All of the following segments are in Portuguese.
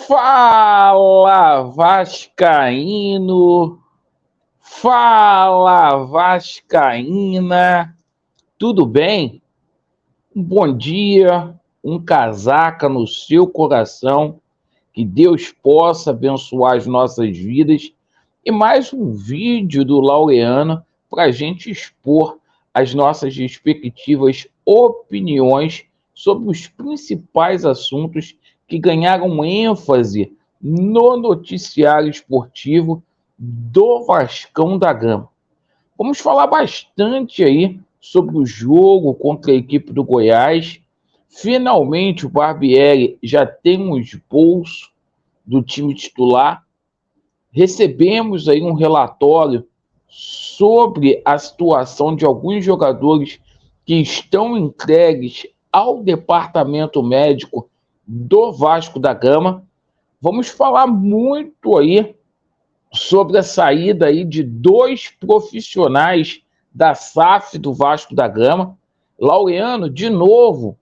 Fala, Vascaíno! Fala, Vascaína! Tudo bem? Um bom dia, um casaca no seu coração, que Deus possa abençoar as nossas vidas e mais um vídeo do Laureano para a gente expor as nossas respectivas opiniões sobre os principais assuntos que ganharam ênfase no noticiário esportivo do Vascão da Gama. Vamos falar bastante aí sobre o jogo contra a equipe do Goiás. Finalmente o Barbieri já tem um esboço do time titular. Recebemos aí um relatório sobre a situação de alguns jogadores que estão entregues ao departamento médico do Vasco da Gama. Vamos falar muito aí sobre a saída aí de dois profissionais da SAF do Vasco da Gama. Laureano, de novo,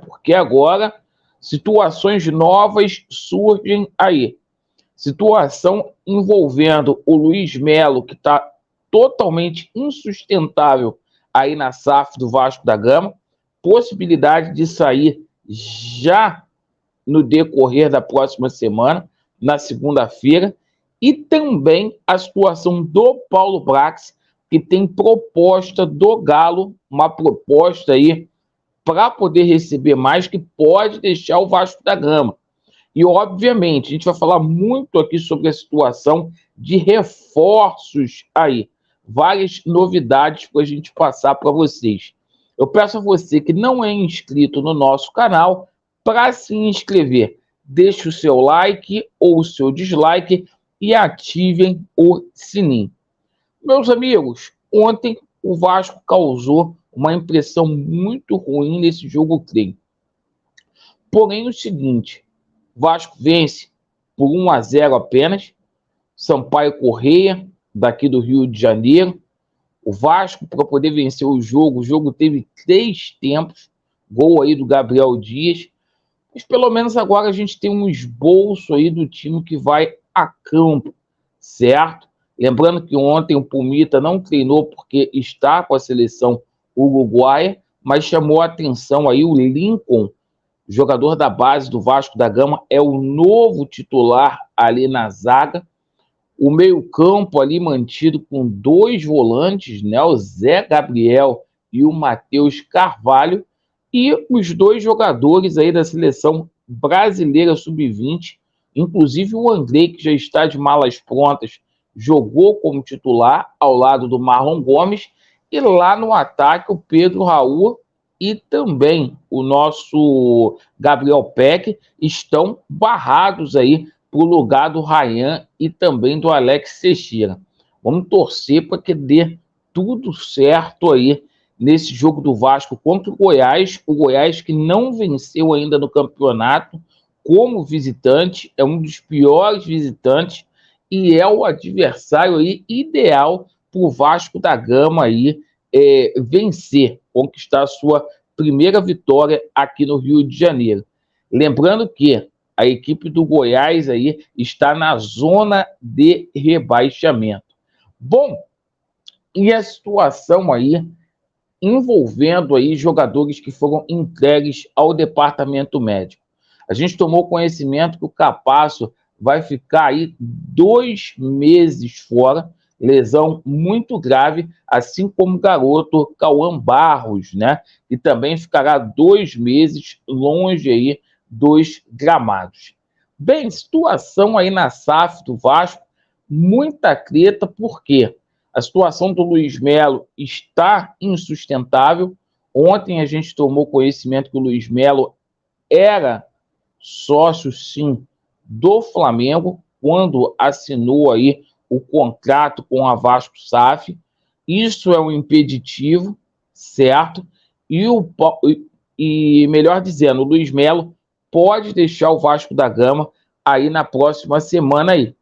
porque agora situações novas surgem aí. Situação envolvendo o Luiz Melo, que está totalmente insustentável aí na SAF do Vasco da Gama. Possibilidade de sair já no decorrer da próxima semana, na segunda-feira, e também a situação do Paulo Brax, que tem proposta do Galo, uma proposta aí para poder receber mais, que pode deixar o Vasco da Gama. E, obviamente, a gente vai falar muito aqui sobre a situação de reforços aí. Várias novidades para a gente passar para vocês. Eu peço a você que não é inscrito no nosso canal para se inscrever. Deixe o seu like ou o seu dislike e ativem o sininho. Meus amigos, ontem o Vasco causou uma impressão muito ruim nesse jogo treino. Porém, o seguinte, o Vasco vence por 1-0 apenas. Sampaio Corrêa, daqui do Rio de Janeiro. O Vasco, para poder vencer o jogo teve 3 tempos, gol aí do Gabriel Dias, mas pelo menos agora a gente tem um esboço aí do time que vai a campo, certo? Lembrando que ontem o Pumita não treinou porque está com a seleção uruguaia, mas chamou a atenção aí o Lincoln, jogador da base do Vasco da Gama, é o novo titular ali na zaga. O meio-campo ali mantido com 2 volantes, né? O Zé Gabriel e o Matheus Carvalho, e os 2 jogadores aí da seleção brasileira sub-20, inclusive o Andrei, que já está de malas prontas, jogou como titular ao lado do Marlon Gomes, e lá no ataque o Pedro Raul e também o nosso Gabriel Peck estão barrados aí para o lugar do Ryan e também do Alex Teixeira. Vamos torcer para que dê tudo certo aí nesse jogo do Vasco contra o Goiás que não venceu ainda no campeonato como visitante, é um dos piores visitantes e é o adversário aí ideal para o Vasco da Gama aí vencer, conquistar a sua primeira vitória aqui no Rio de Janeiro. Lembrando que a equipe do Goiás aí está na zona de rebaixamento. Bom, e a situação aí envolvendo aí jogadores que foram entregues ao departamento médico. A gente tomou conhecimento que o Capasso vai ficar aí 2 meses fora, lesão muito grave, assim como o garoto Cauã Barros, né? Que também ficará 2 meses longe aí dos gramados. Bem, situação aí na SAF do Vasco, muita treta, porque a situação do Luiz Melo está insustentável. Ontem a gente tomou conhecimento que o Luiz Melo era sócio, sim, do Flamengo, quando assinou aí o contrato com a Vasco SAF. Isso é um impeditivo, certo? E melhor dizendo, o Luiz Melo pode deixar o Vasco da Gama aí na próxima semana aí.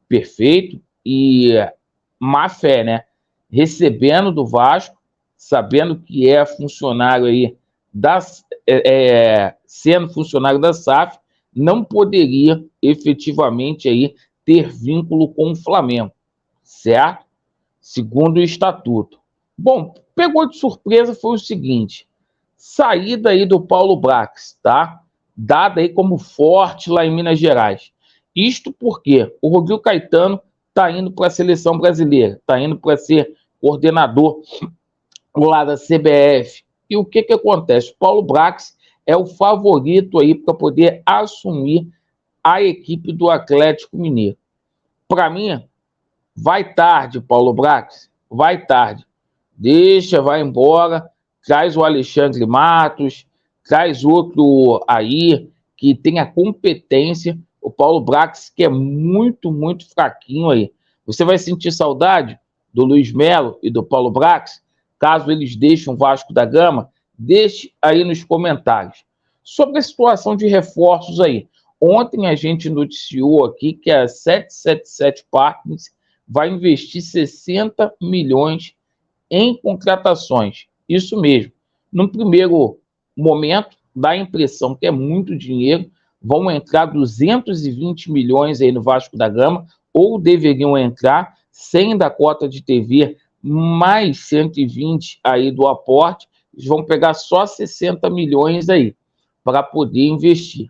Perfeito? E má fé, né? Recebendo do Vasco, sabendo que é funcionário aí, sendo funcionário da SAF, não poderia efetivamente aí ter vínculo com o Flamengo, certo? Segundo o estatuto. Bom, pegou de surpresa foi o seguinte, saída aí do Paulo Brax, tá? Dada aí como forte lá em Minas Gerais. Isto porque o Rodrigo Caetano está indo para a seleção brasileira, está indo para ser coordenador lá da CBF. E o que acontece? O Paulo Brax é o favorito aí para poder assumir a equipe do Atlético Mineiro. Para mim, vai tarde, Paulo Brax, vai tarde. Deixa, vai embora, traz o Alexandre Matos, traz outro aí que tenha competência. O Paulo Brax, que é muito, muito fraquinho aí. Você vai sentir saudade do Luiz Melo e do Paulo Brax? Caso eles deixem o Vasco da Gama, deixe aí nos comentários. Sobre a situação de reforços aí. Ontem a gente noticiou aqui que a 777 Partners vai investir 60 milhões em contratações. Isso mesmo. No primeiro momento, dá a impressão que é muito dinheiro, vão entrar 220 milhões aí no Vasco da Gama, ou deveriam entrar, sem da cota de TV, mais 120 aí do aporte, eles vão pegar só 60 milhões aí, para poder investir.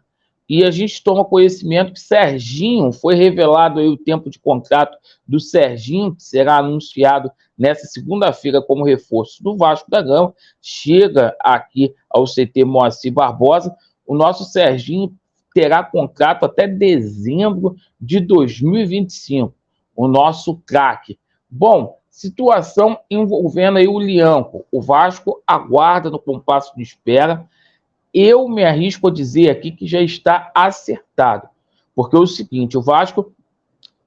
E a gente toma conhecimento que Serginho, foi revelado aí o tempo de contrato do Serginho, que será anunciado nessa segunda-feira como reforço do Vasco da Gama, chega aqui ao CT Moacir Barbosa. O nosso Serginho terá contrato até dezembro de 2025, o nosso craque. Bom, situação envolvendo aí o Lianco. O Vasco aguarda no compasso de espera. Eu me arrisco a dizer aqui que já está acertado, porque é o seguinte, o Vasco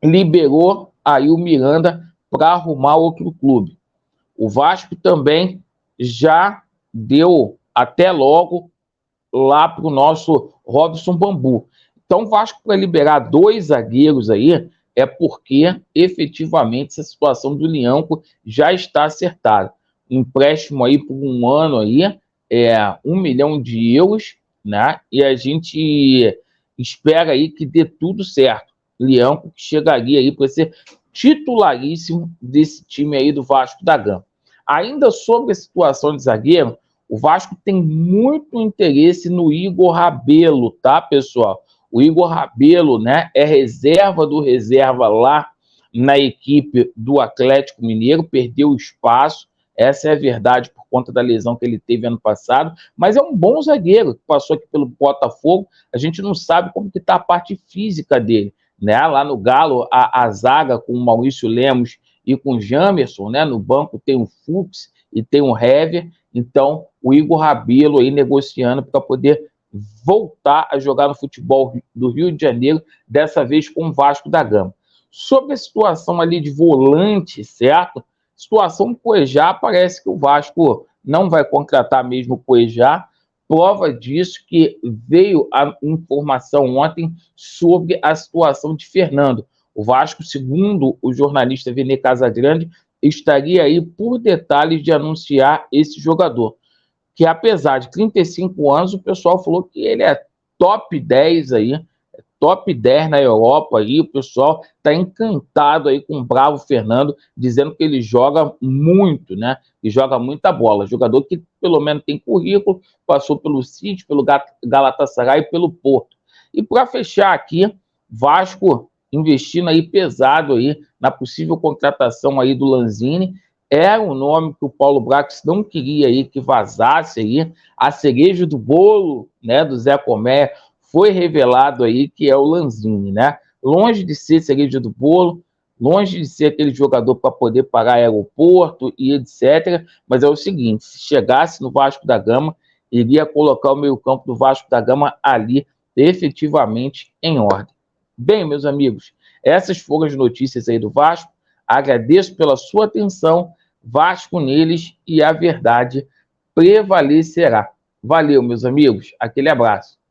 liberou aí o Miranda para arrumar outro clube. O Vasco também já deu até logo lá para o nosso Robson Bambu. Então, o Vasco, para liberar 2 zagueiros aí, é porque efetivamente essa situação do Lianco já está acertada. Empréstimo aí por 1 ano aí, 1 milhão de euros, né? E a gente espera aí que dê tudo certo. Lianco que chegaria aí para ser titularíssimo desse time aí do Vasco da Gama. Ainda sobre a situação de zagueiro, o Vasco tem muito interesse no Igor Rabelo, tá, pessoal? O Igor Rabelo, né, é reserva do reserva lá na equipe do Atlético Mineiro, perdeu o espaço, essa é a verdade por conta da lesão que ele teve ano passado, mas é um bom zagueiro que passou aqui pelo Botafogo, a gente não sabe como que está a parte física dele, né? Lá no Galo, a zaga com o Maurício Lemos e com o Jamerson, né? No banco tem o Fux e tem o Hever, então o Igor Rabelo aí negociando para poder voltar a jogar no futebol do Rio de Janeiro, dessa vez com o Vasco da Gama. Sobre a situação ali de volante, certo? Situação Cuejá, parece que o Vasco não vai contratar mesmo o Cuejá. Prova disso que veio a informação ontem sobre a situação de Fernando. O Vasco, segundo o jornalista Vene Casagrande, estaria aí por detalhes de anunciar esse jogador, que apesar de 35 anos, o pessoal falou que ele é top 10 aí, top 10 na Europa aí, o pessoal está encantado aí com o Bravo Fernando, dizendo que ele joga muito, né? E joga muita bola. Jogador que pelo menos tem currículo, passou pelo City, pelo Galatasaray e pelo Porto. E para fechar aqui, Vasco investindo aí pesado aí na possível contratação aí do Lanzini. Era um nome que o Paulo Brax não queria aí que vazasse aí. A cereja do bolo, né, do Zé Comé, foi revelado aí que é o Lanzini, né? Longe de ser cereja do bolo, longe de ser aquele jogador para poder pagar aeroporto e etc. Mas é o seguinte, se chegasse no Vasco da Gama, iria colocar o meio-campo do Vasco da Gama ali efetivamente em ordem. Bem, meus amigos, essas foram as notícias aí do Vasco. Agradeço pela sua atenção. Vasco neles e a verdade prevalecerá. Valeu, meus amigos. Aquele abraço.